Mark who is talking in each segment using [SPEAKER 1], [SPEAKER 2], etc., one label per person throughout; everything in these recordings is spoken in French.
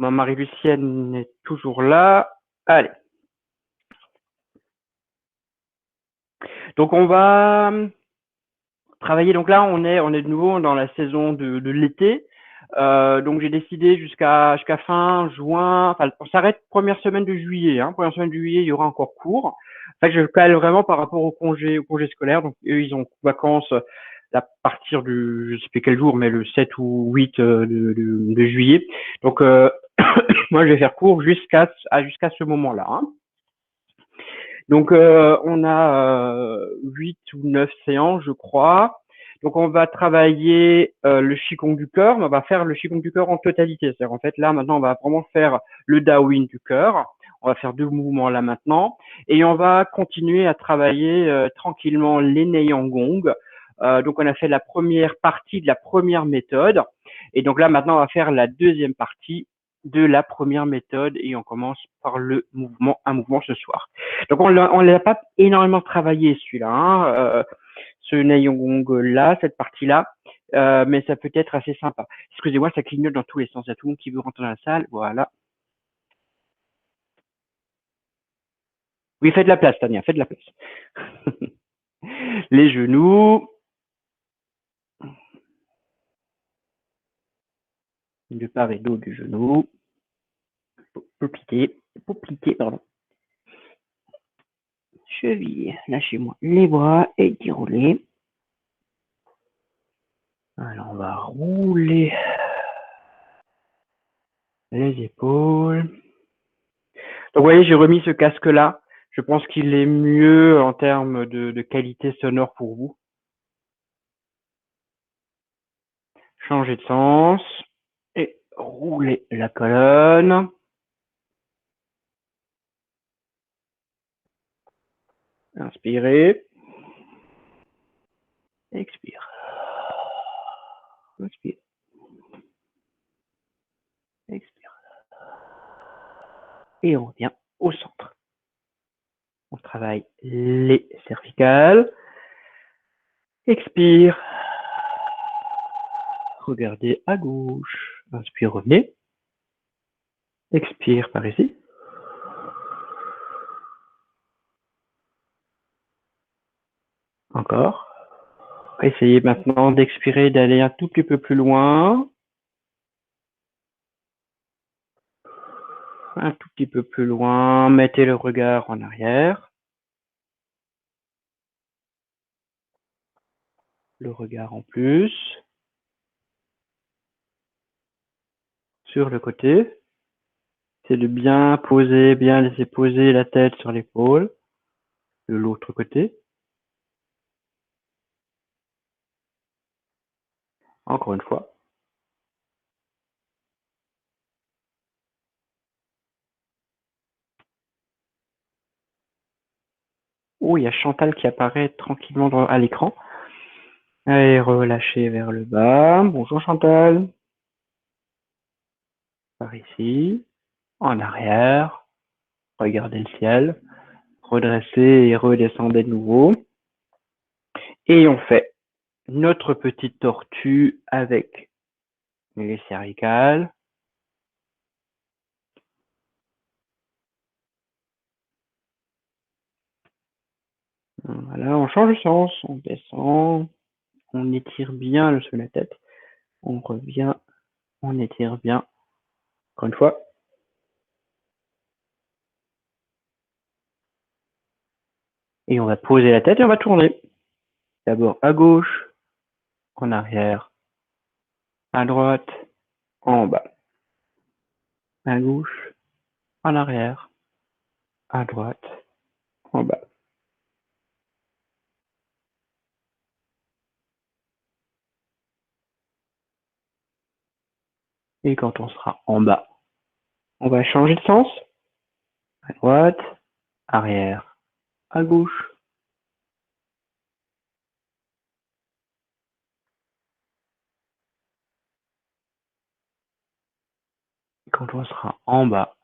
[SPEAKER 1] Marie-Lucienne est toujours là. Allez. Donc on va travailler. Donc là, on est de nouveau dans la saison de l'été. Donc j'ai décidé jusqu'à fin juin. Enfin, on s'arrête première semaine de juillet. Première semaine de juillet, il y aura encore cours. En fait, je cale vraiment par rapport au congé scolaire. Donc eux, ils ont vacances à partir du, je sais plus quel jour, mais le 7 ou 8 de juillet. Donc moi, je vais faire cours jusqu'à ce moment-là. Donc on a 8 ou 9 séances, je crois. Donc on va travailler le Qigong du cœur, mais on va faire le Qigong du cœur en totalité. C'est-à-dire en fait là maintenant on va vraiment faire le Daoyin du cœur. On va faire 2 mouvements là maintenant et on va continuer à travailler tranquillement les Neiyang-gong. Donc on a fait la première partie de la première méthode et donc là maintenant on va faire la deuxième partie de la première méthode et on commence par un mouvement ce soir. Donc on l'a pas énormément travaillé celui-là, ce Neiyang-gong là, cette partie-là, mais ça peut être assez sympa. Excusez-moi, ça clignote dans tous les sens. Il y a tout le monde qui veut rentrer dans la salle, voilà. Oui, faites de la place, Tania, faites de la place. Les genoux. De part et d'autre du genou. Poplité, pardon. Cheville, lâchez-moi les bras et déroulez. Alors on va rouler les épaules. Donc vous voyez, j'ai remis ce casque-là. Je pense qu'il est mieux en termes de qualité sonore pour vous. Changer de sens et rouler la colonne. Inspirez. Expire. Inspire. Expire. Et on revient au centre. On travaille les cervicales. Expire. Regardez à gauche. Inspire, revenez. Expire par ici. Encore. Essayez maintenant d'expirer, d'aller un tout petit peu plus loin. Un tout petit peu plus loin. Mettez le regard en arrière. Le regard en plus. Sur le côté. C'est de bien laisser poser la tête sur l'épaule. De l'autre côté. Encore une fois. Oh, il y a Chantal qui apparaît tranquillement à l'écran. Allez, relâchez vers le bas. Bonjour Chantal. Par ici. En arrière. Regardez le ciel. Redressez et redescendez de nouveau. Et on fait notre petite tortue avec les cervicales. Voilà, on change de sens, on descend, on étire bien le sous la tête, on revient, on étire bien. Encore une fois. Et on va poser la tête et on va tourner. D'abord à gauche, en arrière, à droite, en bas. À gauche, en arrière, à droite, en bas. Et quand on sera en bas, on va changer de sens. À droite, arrière, à gauche. Et quand on sera en bas,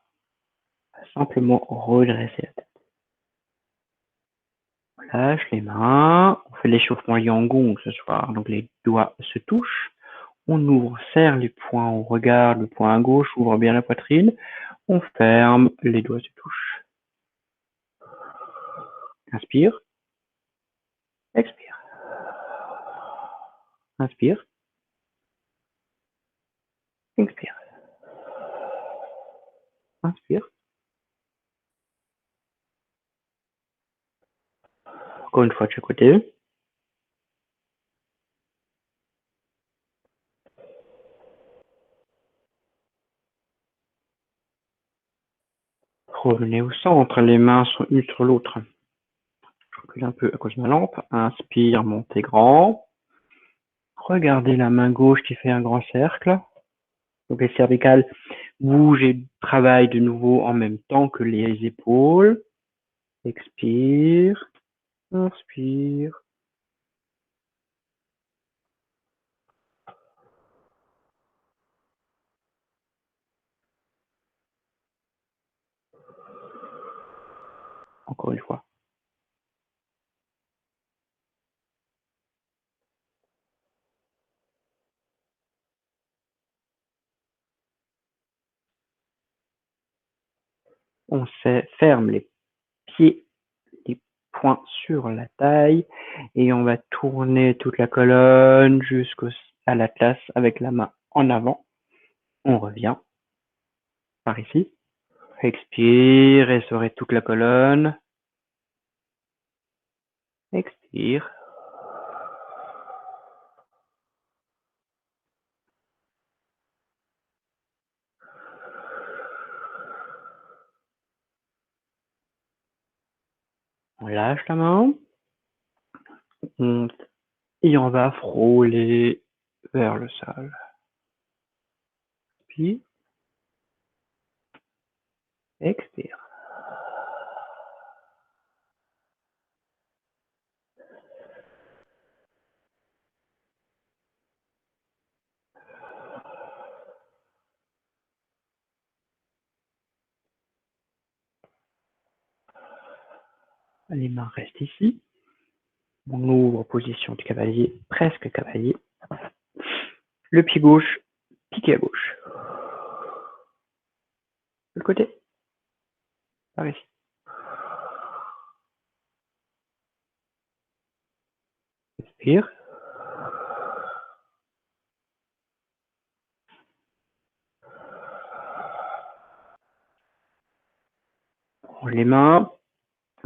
[SPEAKER 1] on va simplement redresser la tête. On lâche les mains, on fait l'échauffement Yang-gong ce soir. Donc les doigts se touchent, On ouvre, serre les poings, on regarde le poing à gauche, ouvre bien la poitrine. On ferme, les doigts se touchent. Inspire. Expire. Inspire. Expire. Inspire. Encore une fois de chaque côté. Revenez au centre, les mains sont une sur l'autre. Je recule un peu à cause de ma lampe. Inspire, montez grand. Regardez la main gauche qui fait un grand cercle. Donc les cervicales bougent et travaillent de nouveau en même temps que les épaules. Expire. Inspire. Encore une fois. On ferme les pieds, les poings sur la taille et on va tourner toute la colonne jusqu'à l'atlas avec la main en avant. On revient par ici. Expire, essorez toute la colonne. Expire. On lâche la main. Et on va frôler vers le sol. Puis, expire. Les mains restent ici. On ouvre position du cavalier, presque cavalier. Le pied gauche, piqué à gauche. De côté, par ici. Expire. Les mains.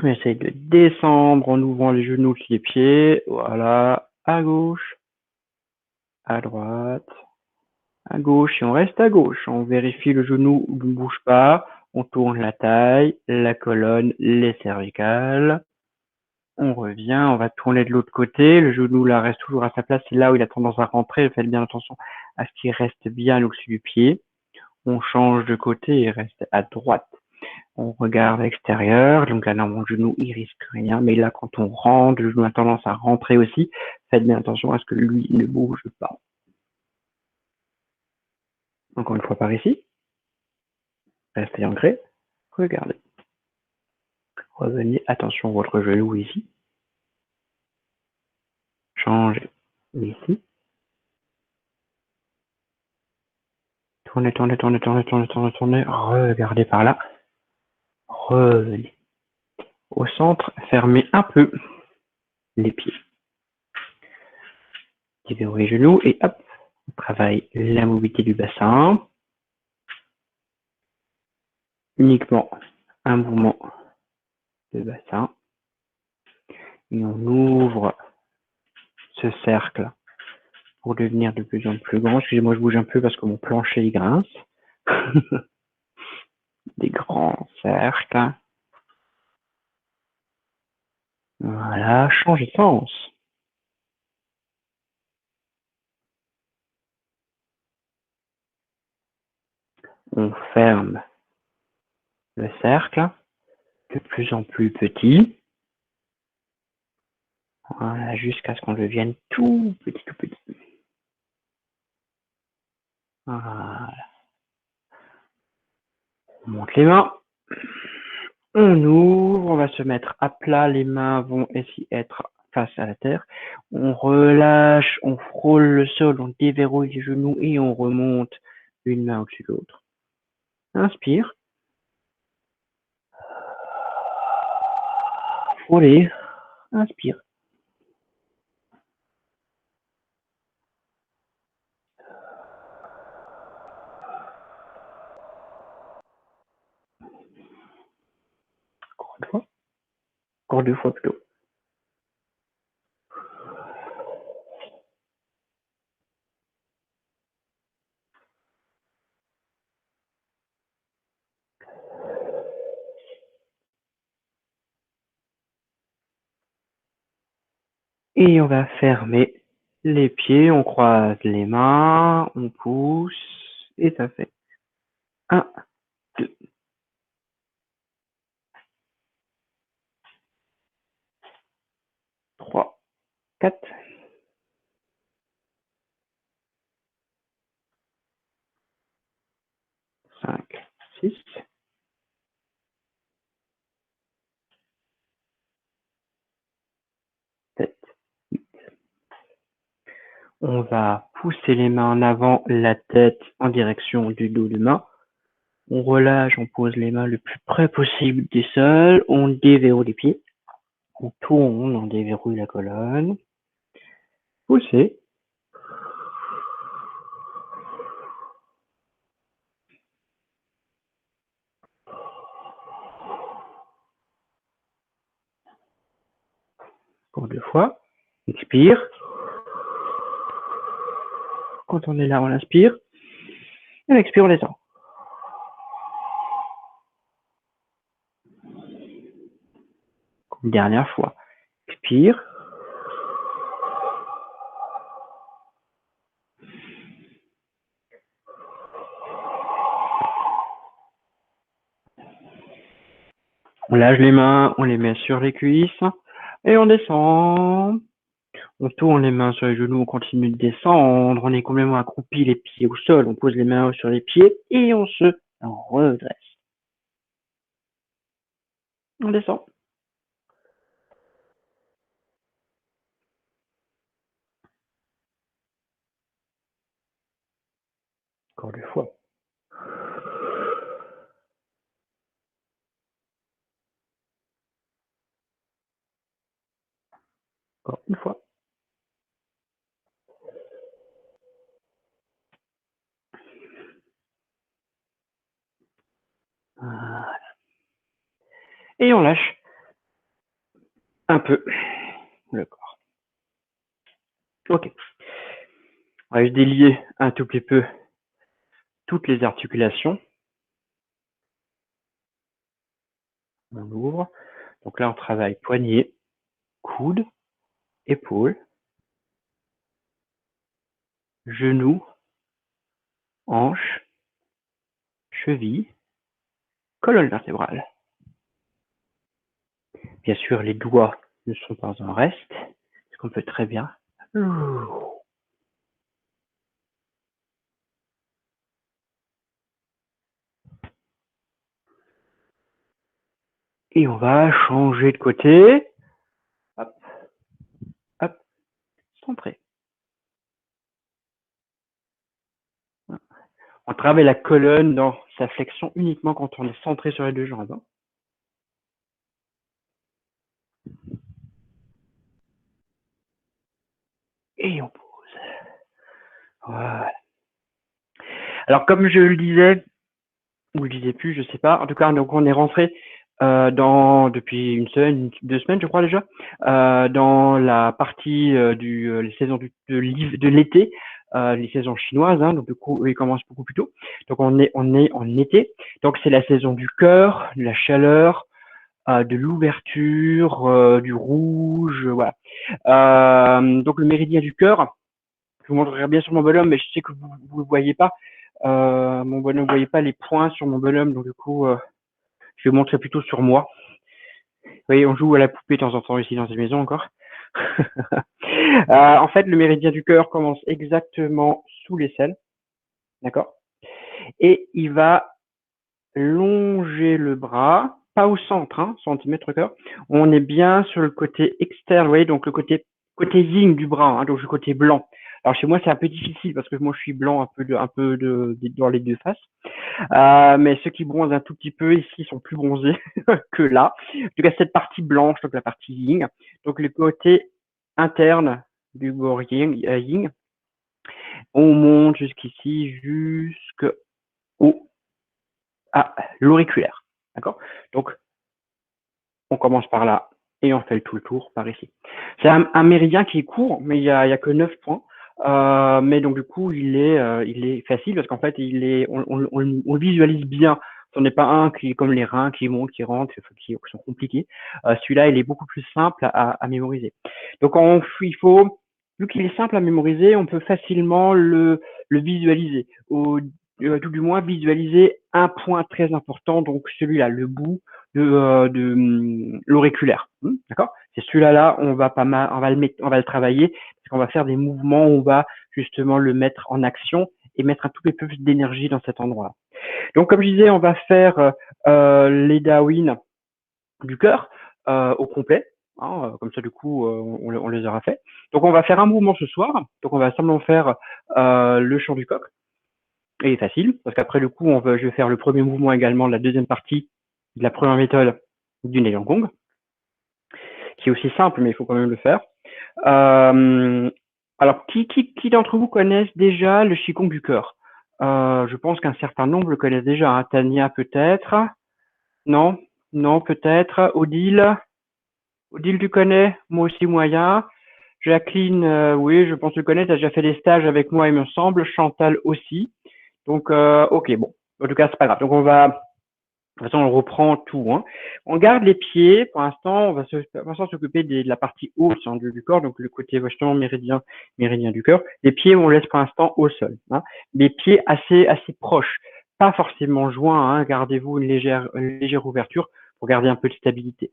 [SPEAKER 1] On essaye de descendre en ouvrant les genoux les pieds. Voilà. À gauche. À droite. À gauche. Et on reste à gauche. On vérifie le genou ne bouge pas. On tourne la taille, la colonne, les cervicales. On revient, on va tourner de l'autre côté. Le genou là reste toujours à sa place. C'est là où il a tendance à rentrer. Faites bien attention à ce qu'il reste bien au-dessus du pied. On change de côté et reste à droite. On regarde à l'extérieur. Donc là, mon genou, il risque rien. Mais là, quand on rentre, le genou a tendance à rentrer aussi. Faites bien attention à ce que lui ne bouge pas. Encore une fois par ici. Restez ancré. Regardez. Revenez. Attention à votre genou ici. Changez ici. Tournez, tournez, tournez, tournez, tournez, tournez, tournez. Regardez par là. Revenez. Au centre, fermez un peu les pieds. Libérez les genoux et hop, on travaille la mobilité du bassin. Uniquement un mouvement de bassin. Et on ouvre ce cercle pour devenir de plus en plus grand. Excusez-moi, je bouge un peu parce que mon plancher il grince. Des grands cercles. Voilà, changez de sens. On ferme le cercle de plus en plus petit. Voilà, jusqu'à ce qu'on devienne tout petit, tout petit. Voilà. On monte les mains. On ouvre, on va se mettre à plat. Les mains vont ici être face à la terre. On relâche, on frôle le sol, on déverrouille les genoux et on remonte une main au-dessus de l'autre. Inspire. Frôler. Inspire. Encore une fois. Encore 2 fois plutôt. Et on va fermer les pieds, on croise les mains, on pousse, et ça fait 1, 2, 3, 4, 5, 6, 7. On va pousser les mains en avant, la tête en direction du dos de main. On relâche, on pose les mains le plus près possible du sol, on déverrouille les pieds. On tourne, on déverrouille la colonne. Poussez. Pour 2 fois. Expire. Quand on est là, on inspire. Et on expire, on descend. Une dernière fois. Expire. On lâche les mains, on les met sur les cuisses et on descend. On tourne les mains sur les genoux, on continue de descendre. On est complètement accroupi, les pieds au sol. On pose les mains sur les pieds et on se redresse. On descend. Encore 2 fois. Encore 1 fois. Voilà. Et on lâche un peu le corps. Ok. On va juste délier un tout petit peu toutes les articulations. On ouvre. Donc là, on travaille poignet, coude, épaule, genou, hanche, cheville, colonne vertébrale. Bien sûr, les doigts ne sont pas en reste, ce qu'on peut très bien. Et on va changer de côté. Hop, hop, centré. On travaille la colonne dans sa flexion uniquement quand on est centré sur les 2 jambes. Et on pose. Voilà. Alors, comme je le disais, ou je le disais plus, je sais pas. En tout cas, donc on est rentré depuis 1 semaine, 2 semaines, je crois déjà, dans la partie les saisons de l'été, les saisons chinoises. Donc du coup, ils commencent beaucoup plus tôt. Donc on est en été. Donc c'est la saison du cœur, de la chaleur, de l'ouverture, du rouge, voilà. Donc le méridien du cœur, je vous montrerai bien sur mon bonhomme, mais je sais que vous le voyez pas. Mon bonhomme, vous voyez pas les points sur mon bonhomme, donc du coup, je vais montrer plutôt sur moi. Vous voyez, on joue à la poupée de temps en temps ici dans cette maison encore. En fait, le méridien du cœur commence exactement sous l'aisselle, d'accord? Et il va longer le bras pas au centre, hein, centimètre cœur. On est bien sur le côté externe, vous voyez, donc le côté yin du bras, hein, donc le côté blanc. Alors chez moi c'est un peu difficile parce que moi je suis blanc dans les deux faces. Mais ceux qui bronzent un tout petit peu ici sont plus bronzés que là. En tout cas cette partie blanche, donc la partie yin, donc le côté interne du corps yin, on monte jusqu'ici, jusqu'au à l'auriculaire. D'accord? Donc, on commence par là et on fait tout le tour par ici. C'est un méridien qui est court, mais il y a que 9 points. Mais donc du coup, il est facile parce qu'en fait, on le visualise bien. Ce n'est pas un qui, comme les reins, qui montent, qui rentrent, qui sont compliqués. Celui-là, il est beaucoup plus simple à mémoriser. Donc, vu qu'il est simple à mémoriser, on peut facilement le visualiser. Tout du moins, visualiser un point très important, donc celui-là, le bout de l'auriculaire. D'accord? C'est celui-là, on va le travailler parce qu'on va faire des mouvements, on va justement le mettre en action et mettre un tout petit peu plus d'énergie dans cet endroit. Donc, comme je disais, on va faire les Dawin du cœur au complet. Hein, comme ça, du coup, on les aura fait. Donc, on va faire un mouvement ce soir. Donc, on va simplement faire le chant du coq. Et il est facile, parce qu'après, du coup, je vais faire le premier mouvement également de la deuxième partie de la première méthode du Neil Gong, qui est aussi simple, mais il faut quand même le faire. Alors, qui d'entre vous connaissent déjà le Qigong du cœur? Je pense qu'un certain nombre le connaissent déjà. Hein. Tania, peut-être. Non, non, peut-être. Odile, tu connais? Moi aussi, moyen. Jacqueline, oui, je pense que tu connais. Tu as déjà fait des stages avec moi, il me semble. Chantal aussi. Donc, ok, bon. En tout cas, c'est pas grave. Donc, de toute façon, on reprend tout. Hein. On garde les pieds. Pour l'instant, on va s'occuper de la partie haute hein, du corps, donc le côté justement méridien du cœur. Les pieds, on laisse pour l'instant au sol. Hein. Les pieds assez proches, pas forcément joints. Hein. Gardez-vous une légère ouverture pour garder un peu de stabilité.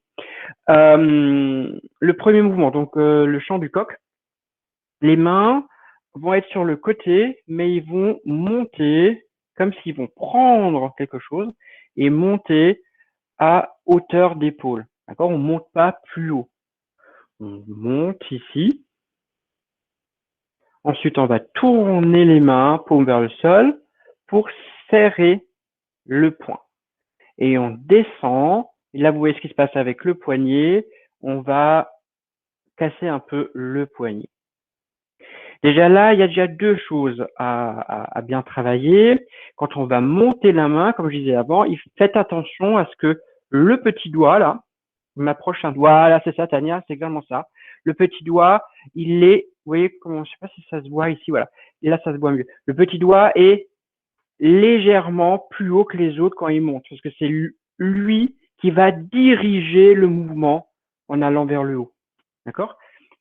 [SPEAKER 1] Le premier mouvement, donc le chant du coq. Les mains vont être sur le côté, mais ils vont monter comme s'ils vont prendre quelque chose et monter à hauteur d'épaule. D'accord? On ne monte pas plus haut. On monte ici. Ensuite, on va tourner les mains, paume vers le sol, pour serrer le poing. Et on descend. Et là, vous voyez ce qui se passe avec le poignet. On va casser un peu le poignet. Déjà là, il y a déjà deux choses à bien travailler. Quand on va monter la main, comme je disais avant, faites attention à ce que le petit doigt, là, m'approche un doigt. Là, c'est ça, Tania, c'est exactement ça. Le petit doigt, vous voyez comment, je sais pas si ça se voit ici, voilà. Et là, ça se voit mieux. Le petit doigt est légèrement plus haut que les autres quand il monte, parce que c'est lui qui va diriger le mouvement en allant vers le haut. D'accord?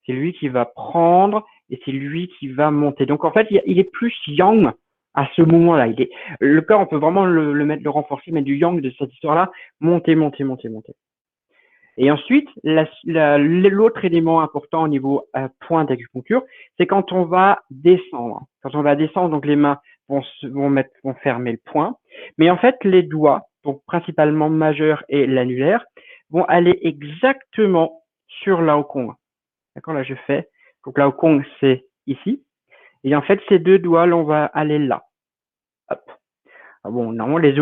[SPEAKER 1] C'est lui qui va prendre et c'est lui qui va monter. Donc en fait, il est plus yang à ce moment-là. Le corps, on peut vraiment le renforcer, mettre du yang de cette histoire-là. Monter, monter, monter, monter. Et ensuite, l'autre élément important au niveau point d'acupuncture, c'est quand on va descendre. Quand on va descendre, donc les mains vont fermer le poing. Mais en fait, les doigts, donc principalement majeur et l'annulaire, vont aller exactement sur Laokong. D'accord, là je fais. Donc Laokong, c'est ici. Et en fait, ces deux doigts, là, on va aller là. Hop. Ah bon, normalement, les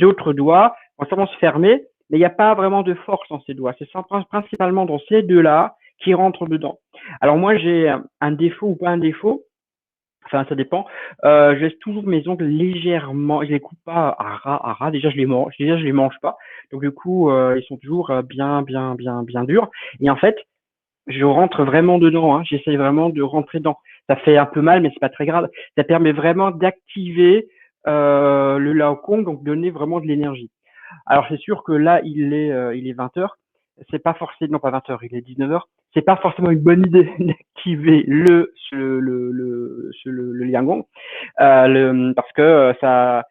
[SPEAKER 1] autres doigts vont sûrement se fermer, mais il n'y a pas vraiment de force dans ces doigts. C'est principalement dans ces deux-là qui rentrent dedans. Alors moi, j'ai un défaut ou pas un défaut. Enfin, ça dépend. Je laisse toujours mes ongles légèrement. Je les coupe pas à ras. Déjà, je les mange pas. Donc du coup, ils sont toujours bien durs. Et en fait, je rentre vraiment dedans. Hein. J'essaye vraiment de rentrer dedans. Ça fait un peu mal, mais c'est pas très grave. Ça permet vraiment d'activer le Laokong, donc donner vraiment de l'énergie. Alors c'est sûr que là, il est 20h. C'est pas forcément, non pas 20h, il est 19h. C'est pas forcément une bonne idée d'activer le Liangong, parce que ça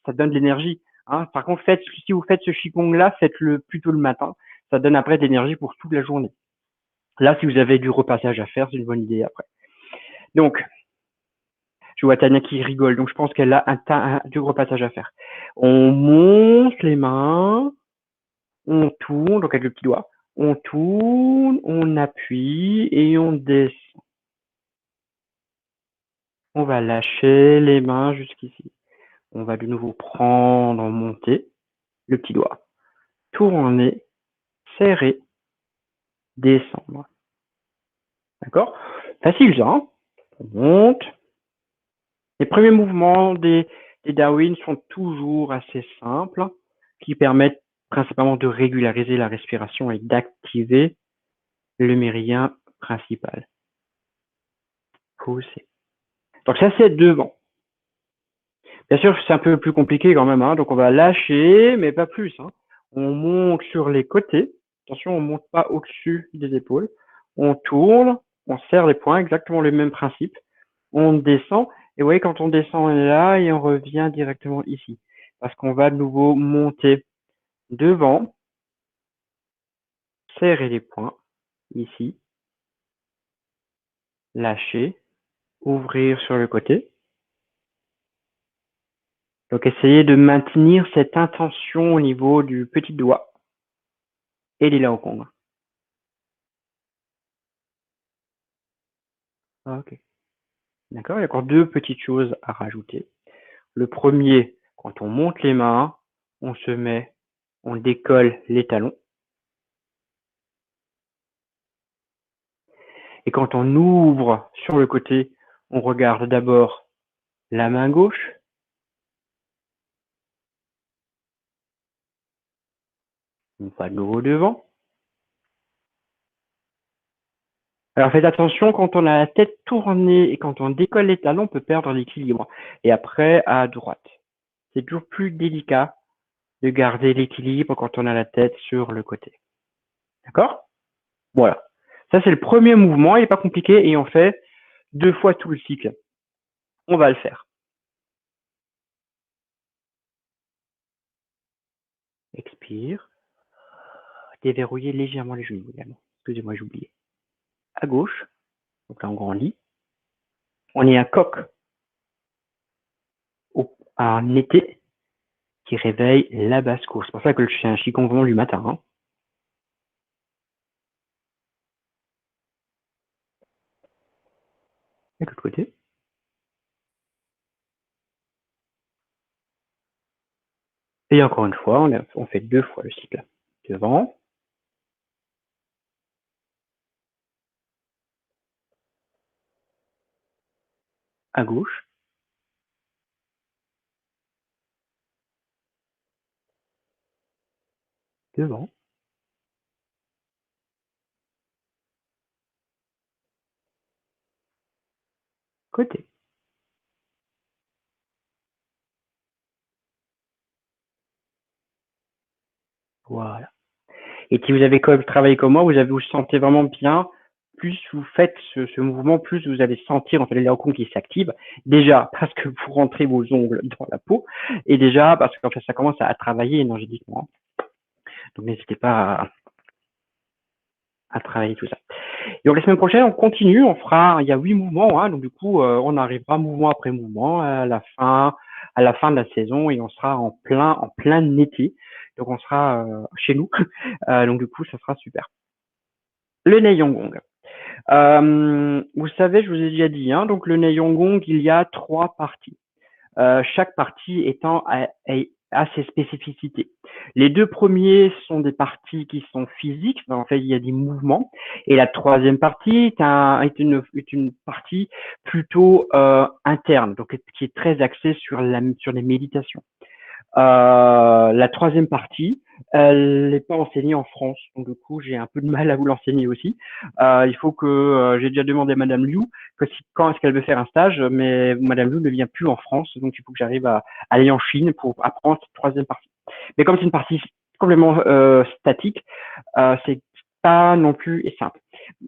[SPEAKER 1] donne de l'énergie. Hein. Par contre, si vous faites ce Qigong là, faites-le plutôt le matin. Ça donne après de l'énergie pour toute la journée. Là, si vous avez du repassage à faire, c'est une bonne idée après. Donc, je vois Tania qui rigole, donc je pense qu'elle a du repassage à faire. On monte les mains, on tourne, donc avec le petit doigt, on tourne, on appuie et on descend. On va lâcher les mains jusqu'ici. On va de nouveau prendre, monter, le petit doigt, tourner, serrer, descendre. D'accord? Facile ça, hein? On monte. Les premiers mouvements des Darwin sont toujours assez simples, qui permettent principalement de régulariser la respiration et d'activer le méridien principal. Pousser. Donc ça, c'est devant. Bien sûr, c'est un peu plus compliqué quand même, hein, donc on va lâcher, mais pas plus. Hein. On monte sur les côtés. Attention, on ne monte pas au-dessus des épaules. On tourne, on serre les poings, exactement le même principe. On descend, et vous voyez, quand on descend, on est là, et on revient directement ici. Parce qu'on va de nouveau monter devant, serrer les poings, ici, lâcher, ouvrir sur le côté. Donc, essayez de maintenir cette intention au niveau du petit doigt et des laokong. Ok. D'accord, il y a encore deux petites choses à rajouter. Le premier, quand on monte les mains, on décolle les talons. Et quand on ouvre sur le côté, on regarde d'abord la main gauche. On va de nouveau devant. Alors faites attention, quand on a la tête tournée et quand on décolle les talons, on peut perdre l'équilibre. Et après, à droite. C'est toujours plus délicat de garder l'équilibre quand on a la tête sur le côté. D'accord? Voilà. Ça, c'est le premier mouvement. Il n'est pas compliqué et on fait 2 fois tout le cycle. On va le faire. Expire. Déverrouiller légèrement les genoux également. Excusez-moi, j'ai oublié. À gauche. Donc là, on grandit. On est un coq en été qui réveille la basse-cour. C'est pour ça que je fais un qigong du matin. Hein. Et de l'autre côté. Et encore une fois, on fait 2 fois le cycle. Devant. À gauche. Devant. Côté. Voilà. Et si vous avez travaillé comme moi, vous sentez vraiment bien. Plus vous faites ce mouvement, plus vous allez sentir en fait les laokong qui s'activent. Déjà parce que vous rentrez vos ongles dans la peau, et déjà parce que en fait, ça commence à travailler énergétiquement. Donc n'hésitez pas à travailler tout ça. Et donc la semaine prochaine, on continue, il y a 8 mouvements, hein, donc du coup, on arrivera mouvement après mouvement à la fin de la saison et on sera en plein été. Donc on sera chez nous, donc du coup, ça sera super. Le Neiyong. Vous savez, je vous ai déjà dit, hein, donc le Neiyong, il y a 3 parties. Chaque partie a ses spécificités. Les 2 premiers sont des parties qui sont physiques, en fait il y a des mouvements, et la troisième partie est une partie plutôt interne, donc qui est très axée sur les méditations. La troisième partie, elle n'est pas enseignée en France, donc du coup j'ai un peu de mal à vous l'enseigner aussi. Il faut que j'ai déjà demandé à Madame Liu quand est-ce qu'elle veut faire un stage, mais Madame Liu ne vient plus en France, donc il faut que j'arrive à aller en Chine pour apprendre cette troisième partie. Mais comme c'est une partie complètement statique, c'est pas non plus simple.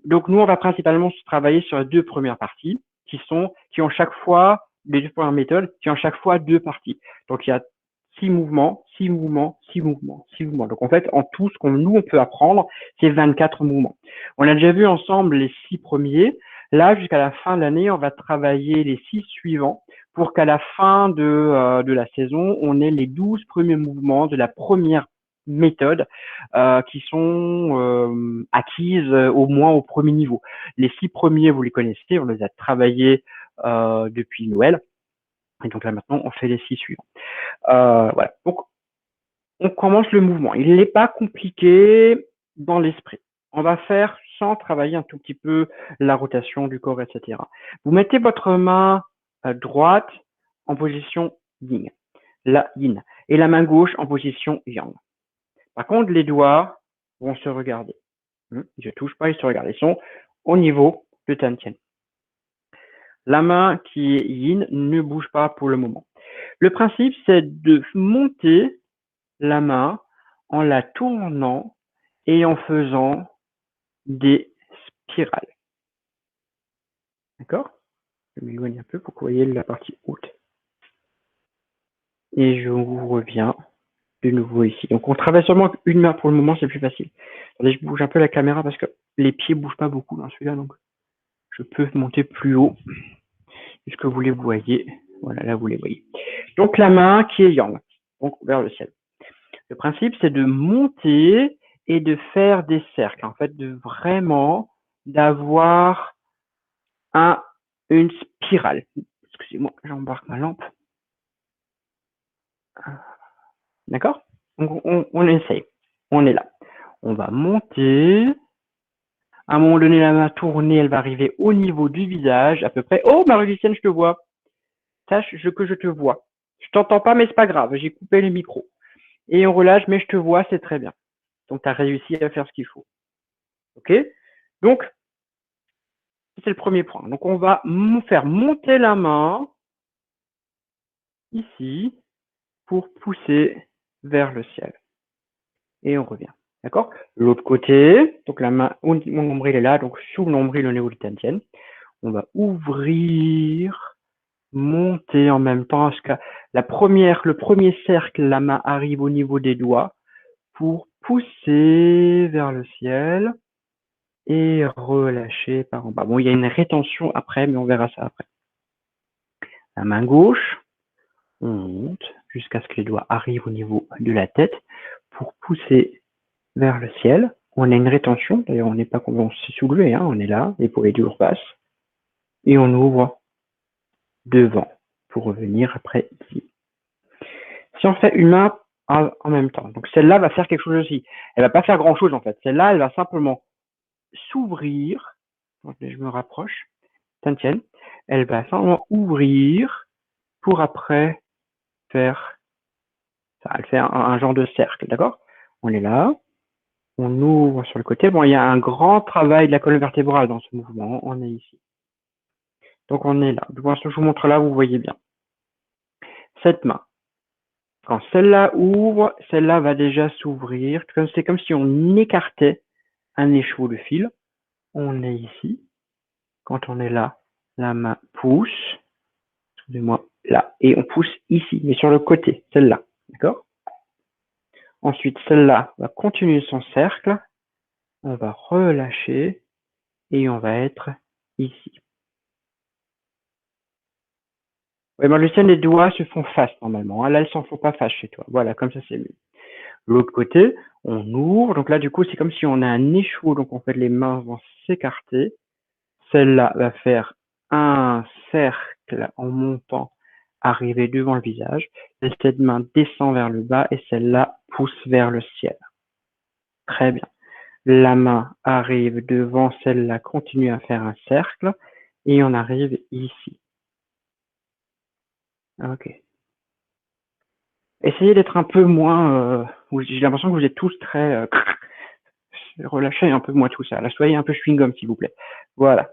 [SPEAKER 1] Donc nous on va principalement travailler sur les 2 premières parties qui ont chaque fois les 2 premières méthodes qui ont chaque fois 2 parties. Donc il y a 6 mouvements, 6 mouvements, 6 mouvements, 6 mouvements. Donc en fait, en tout, ce on peut apprendre, c'est 24 mouvements. On a déjà vu ensemble les 6 premiers. Là, jusqu'à la fin de l'année, on va travailler les 6 suivants pour qu'à la fin de la saison, on ait les 12 premiers mouvements de la première méthodes qui sont acquises au moins au premier niveau. Les 6 premiers, vous les connaissez, on les a travaillés depuis Noël. Et donc là maintenant, on fait les 6 suivants. Voilà. Donc on commence le mouvement. Il n'est pas compliqué dans l'esprit. On va faire sans travailler un tout petit peu la rotation du corps, etc. Vous mettez votre main droite en position yin, et la main gauche en position yang. Par contre, les doigts vont se regarder. Je touche pas, ils se regardent. Ils sont au niveau de Tantien. La main qui est yin ne bouge pas pour le moment. Le principe, c'est de monter la main en la tournant et en faisant des spirales. D'accord? Je m'éloigne un peu pour que vous voyez la partie haute. Et je vous reviens de nouveau ici. Donc on travaille seulement avec une main pour le moment, c'est plus facile. Attendez, je bouge un peu la caméra parce que les pieds bougent pas beaucoup dans celui-là, donc je peux monter plus haut puisque vous les voyez. Voilà, là vous les voyez. Donc la main qui est yang, donc vers le ciel. Le principe, c'est de monter et de faire des cercles. En fait, de vraiment d'avoir une spirale. Excusez-moi, j'embarque ma lampe. D'accord? Donc, on essaye. On est là. On va monter. À un moment donné, la main tournée, elle va arriver au niveau du visage, à peu près. Oh, Marie-Lucienne, je te vois. Sache que je te vois. Je t'entends pas, mais c'est pas grave. J'ai coupé le micro. Et on relâche, mais je te vois, c'est très bien. Donc, tu as réussi à faire ce qu'il faut. OK? Donc, c'est le premier point. Donc, on va faire monter la main ici pour pousser vers le ciel. Et on revient. D'accord? L'autre côté, donc la main, mon nombril est là, donc sous le nombril, au niveau du Tantien. On va ouvrir, monter en même temps jusqu'à le premier cercle, la main arrive au niveau des doigts pour pousser vers le ciel et relâcher par en bas. Bon, il y a une rétention après, mais on verra ça après. La main gauche, on monte jusqu'à ce que les doigts arrivent au niveau de la tête pour pousser vers le ciel. On a une rétention, d'ailleurs on n'est pas on s'est soulevé, hein, on est là, épaules toujours basses, et on ouvre devant pour revenir après ici. Si on fait une main en même temps, donc celle-là va faire quelque chose aussi. Elle va pas faire grand-chose en fait. Celle-là, elle va simplement s'ouvrir. Je me rapproche. Tiens. Elle va simplement ouvrir pour après faire ça. Elle fait un genre de cercle, d'accord? On est là. On ouvre sur le côté. Bon, il y a un grand travail de la colonne vertébrale dans ce mouvement. On est ici. Donc on est là. Je vous montre là, vous voyez bien. Cette main. Quand celle-là ouvre, celle-là va déjà s'ouvrir. C'est comme si on écartait un écheveau de fil. On est ici. Quand on est là, la main pousse. Excusez-moi, là. Et on pousse ici, mais sur le côté, celle-là. D'accord? Ensuite, celle-là va continuer son cercle. On va relâcher et on va être ici. Oui, Marlucienne, les doigts se font face normalement. Là, elles s'en font pas face chez toi. Voilà, comme ça, c'est mieux. L'autre côté, on ouvre. Donc là, du coup, c'est comme si on a un écheveau. Donc, en fait, les mains vont s'écarter. Celle-là va faire un cercle en montant, arriver devant le visage. Et cette main descend vers le bas et celle-là pousse vers le ciel. Très bien. La main arrive devant celle-là, continue à faire un cercle et on arrive ici. Ok. Essayez d'être un peu moins. J'ai l'impression que vous êtes tous très. Relâchez un peu moins tout ça. Là, soyez un peu chewing-gum, s'il vous plaît. Voilà.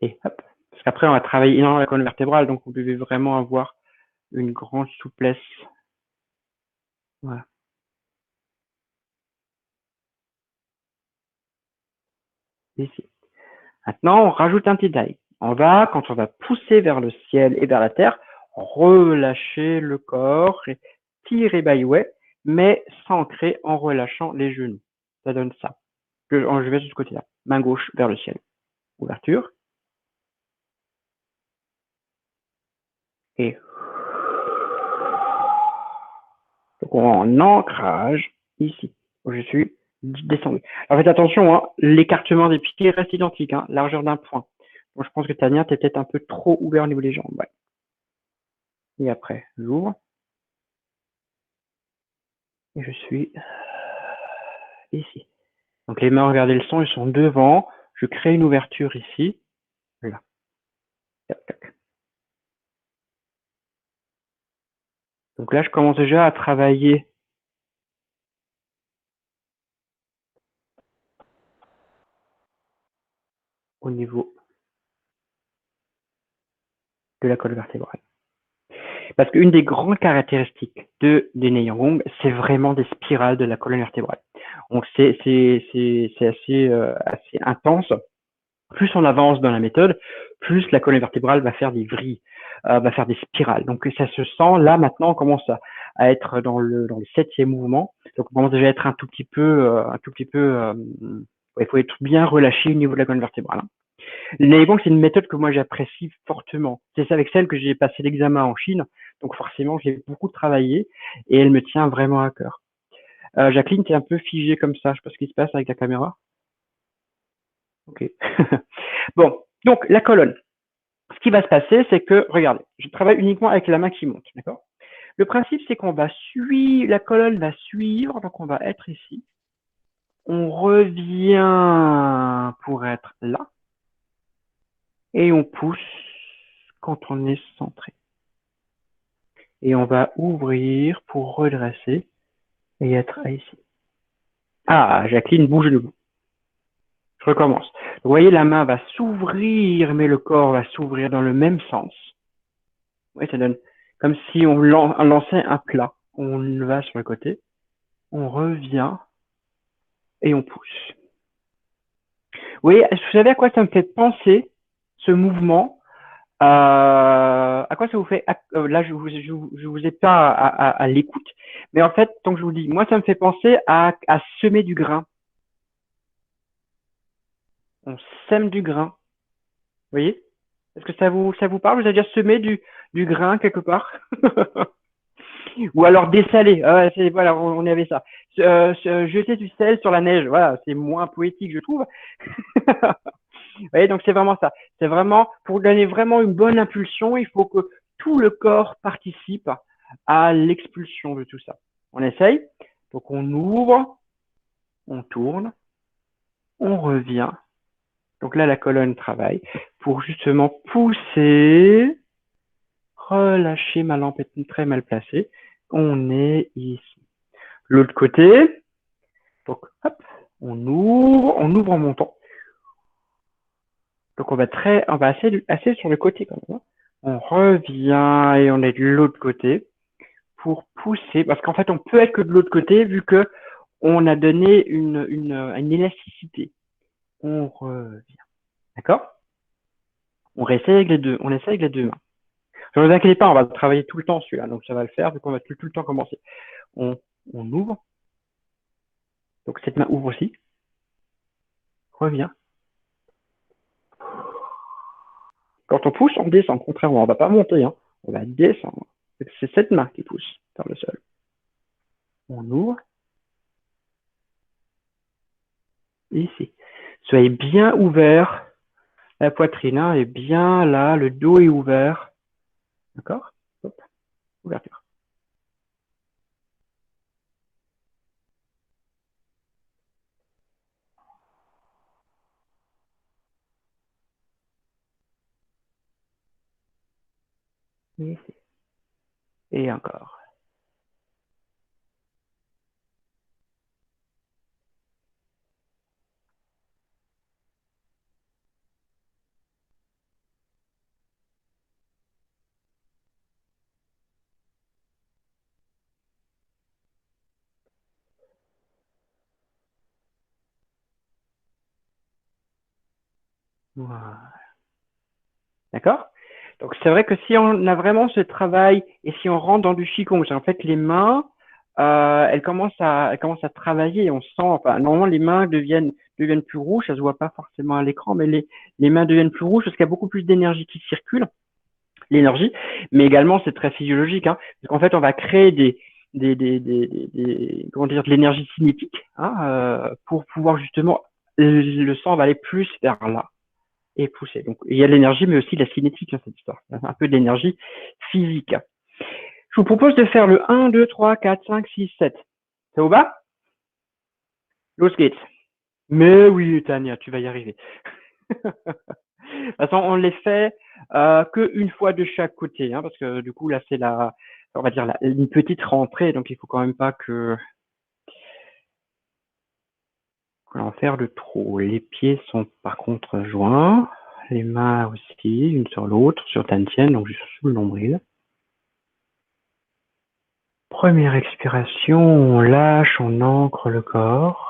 [SPEAKER 1] Et hop. Parce qu'après, on va travailler énormément la colonne vertébrale, donc vous devez vraiment avoir une grande souplesse. Voilà. Ici. Maintenant, on rajoute un petit détail. On va, quand on va pousser vers le ciel et vers la terre, relâcher le corps, et tirer baillouet, mais s'ancrer en relâchant les genoux. Ça donne ça. Je vais de ce côté-là. Main gauche vers le ciel. Ouverture. Et donc en ancrage, ici, où je suis descendu. Alors faites attention, hein, l'écartement des pieds reste identique, hein, largeur d'un point. Donc je pense que Tania, t'es peut-être un peu trop ouvert au niveau des jambes. Ouais. Et après, j'ouvre. Et je suis ici. Donc les mains, regardez le son, ils sont devant. Je crée une ouverture ici. Là. Donc là, je commence déjà à travailler au niveau de la colonne vertébrale. Parce qu'une des grandes caractéristiques des Neiyang, c'est vraiment des spirales de la colonne vertébrale. Donc c'est assez intense. Plus on avance dans la méthode, plus la colonne vertébrale va faire des vrilles, va faire des spirales. Donc ça se sent là maintenant, on commence à être dans le 7e mouvement. Donc on commence déjà à être un tout petit peu, il faut être bien relâché au niveau de la colonne vertébrale. Le Naibang, c'est une méthode que moi j'apprécie fortement. C'est avec celle que j'ai passé l'examen en Chine, donc forcément j'ai beaucoup travaillé et elle me tient vraiment à cœur. Jacqueline, t'es un peu figée comme ça, je sais pas ce qui se passe avec la caméra. Ok. Bon, donc la colonne. Ce qui va se passer, c'est que, regardez, je travaille uniquement avec la main qui monte, d'accord? Le principe, c'est qu'on va suivre, la colonne va suivre, donc on va être ici. On revient pour être là. Et on pousse quand on est centré. Et on va ouvrir pour redresser et être ici. Ah, Jacqueline bouge le bout. Je recommence. Vous voyez, la main va s'ouvrir, mais le corps va s'ouvrir dans le même sens. Oui, ça donne comme si on lançait un plat. On va sur le côté, on revient et on pousse. Vous voyez, vous savez à quoi ça me fait penser, ce mouvement? À quoi ça vous fait? Là, je vous ai pas à l'écoute, mais en fait, tant que je vous dis, moi, ça me fait penser à semer du grain. On sème du grain. Vous voyez? Est-ce que ça vous parle? Vous avez déjà semé du grain quelque part? Ou alors dessaler. Ah, voilà, on avait ça. Jeter du sel sur la neige. Voilà, c'est moins poétique, je trouve. Vous voyez, donc c'est vraiment ça. C'est vraiment, pour donner vraiment une bonne impulsion, il faut que tout le corps participe à l'expulsion de tout ça. On essaye. Donc on ouvre, on tourne, on revient. Donc là, la colonne travaille pour justement pousser, relâcher. Ma lampe est très mal placée. On est ici. L'autre côté. Donc, hop, on ouvre en montant. Donc on va assez sur le côté comme ça. On revient et on est de l'autre côté pour pousser, parce qu'en fait on peut être que de l'autre côté vu que on a donné une élasticité. On revient, d'accord? On essaie avec les deux, mains. Ne vous inquiétez pas, on va travailler tout le temps celui-là, donc ça va le faire vu qu'on va tout le temps commencer. On ouvre, donc cette main ouvre aussi, revient. Quand on pousse, on descend. Contrairement, on va pas monter, hein. On va descendre. C'est cette main qui pousse vers le sol. On ouvre. Ici. Soyez bien ouvert. La poitrine hein, est bien là. Le dos est ouvert. D'accord? Hop. Ouverture. Ici. Et encore. Voilà. D'accord? Donc c'est vrai que si on a vraiment ce travail et si on rentre dans du Qigong, en fait les mains, elles commencent à travailler. On sent, enfin normalement les mains deviennent plus rouges. Ça se voit pas forcément à l'écran, mais les mains deviennent plus rouges parce qu'il y a beaucoup plus d'énergie qui circule, l'énergie. Mais également c'est très physiologique, hein, parce qu'en fait on va créer comment dire, de l'énergie cinétique, hein, pour pouvoir justement le sang va aller plus vers là et pousser. Donc il y a de l'énergie, mais aussi de la cinétique dans cette histoire, un peu de l'énergie physique. Je vous propose de faire le 1, 2, 3, 4, 5, 6, 7. Ça vous va? Los geht's. Mais oui, Tania, tu vas y arriver. De toute façon, on les fait qu'une fois de chaque côté, hein, parce que du coup, là, c'est on va dire, une petite rentrée, donc il faut quand même pas que l'on faire de trop. Les pieds sont par contre joints, les mains aussi, une sur l'autre, sur ta tienne, donc juste sous le nombril. Première expiration, on lâche, on ancre le corps.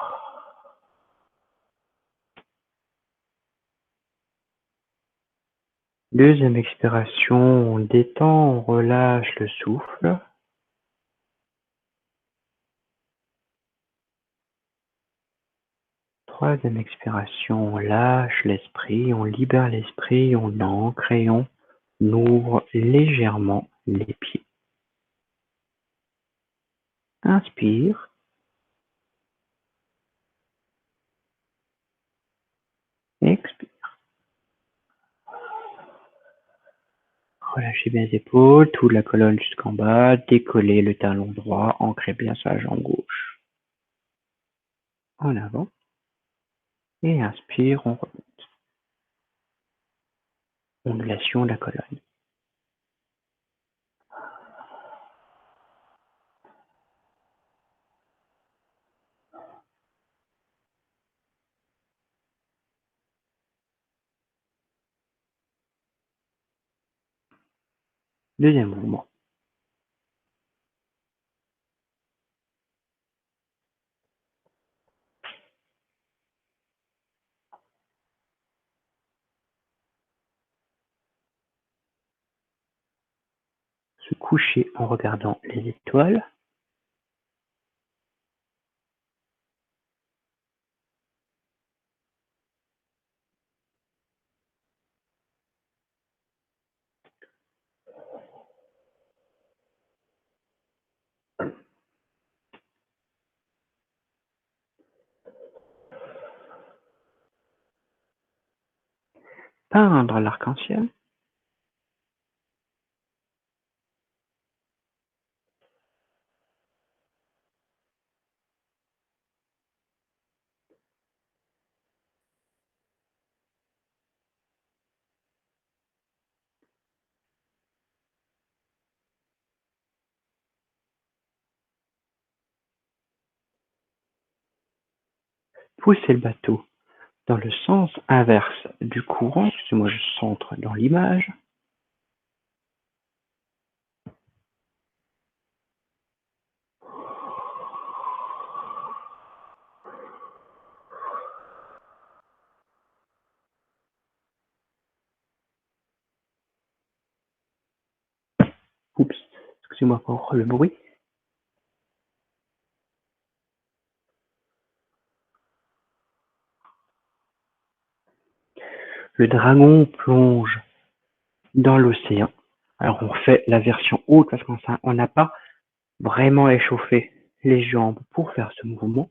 [SPEAKER 1] Deuxième expiration, on détend, on relâche le souffle. Troisième expiration, on lâche l'esprit, on libère l'esprit, on ancre et on ouvre légèrement les pieds. Inspire. Expire. Relâchez bien les épaules, toute la colonne jusqu'en bas, décollez le talon droit, ancrez bien sur la jambe gauche. En avant. Et inspire, on remonte. Ondulation de la colonne. Deuxième mouvement. Se coucher en regardant les étoiles. Peindre l'arc-en-ciel. Pousser le bateau dans le sens inverse du courant. Excusez-moi, je centre dans l'image. Oups, excusez-moi pour le bruit. Le dragon plonge dans l'océan. Alors on fait la version haute parce qu'on n'a pas vraiment échauffé les jambes pour faire ce mouvement.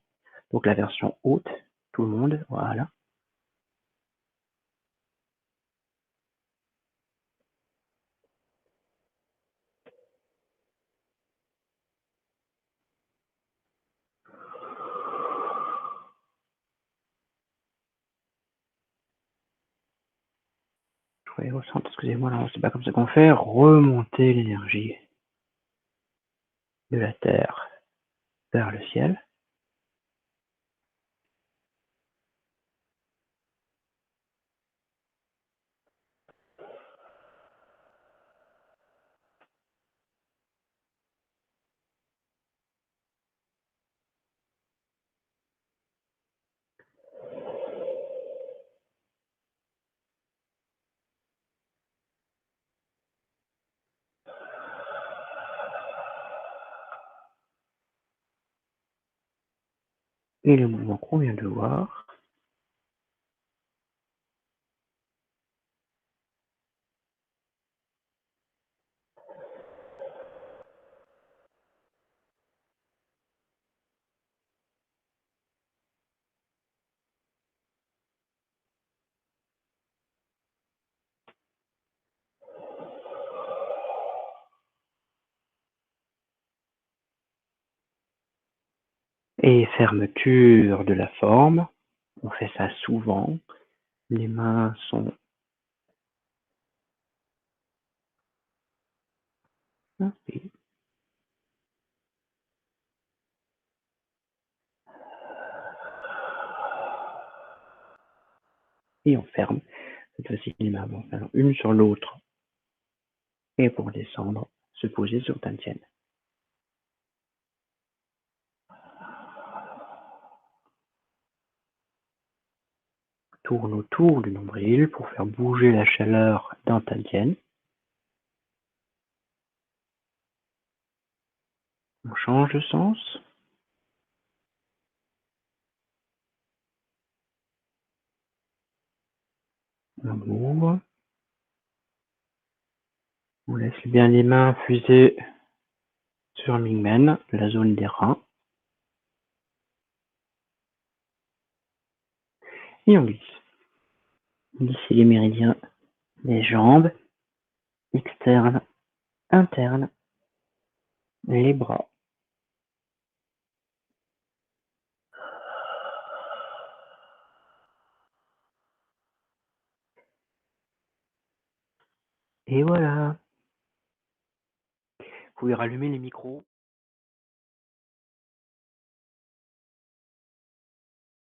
[SPEAKER 1] Donc la version haute, tout le monde, voilà. Je vais au centre, excusez-moi, là, c'est pas comme ça qu'on fait. Remonter l'énergie de la Terre vers le ciel. Et le mouvement qu'on vient de voir. Et fermeture de la forme. On fait ça souvent. Les mains sont et on ferme. Cette fois-ci, les mains vont faire une sur l'autre. Et pour descendre, se poser sur ta tienne. Tourne autour du nombril pour faire bouger la chaleur dans ta tienne. On change de sens. On ouvre. On laisse bien les mains fuser sur Mingmen, la zone des reins. Et on glisse. Glisser les méridiens des jambes, externes, internes, les bras. Et voilà. Vous pouvez rallumer les micros.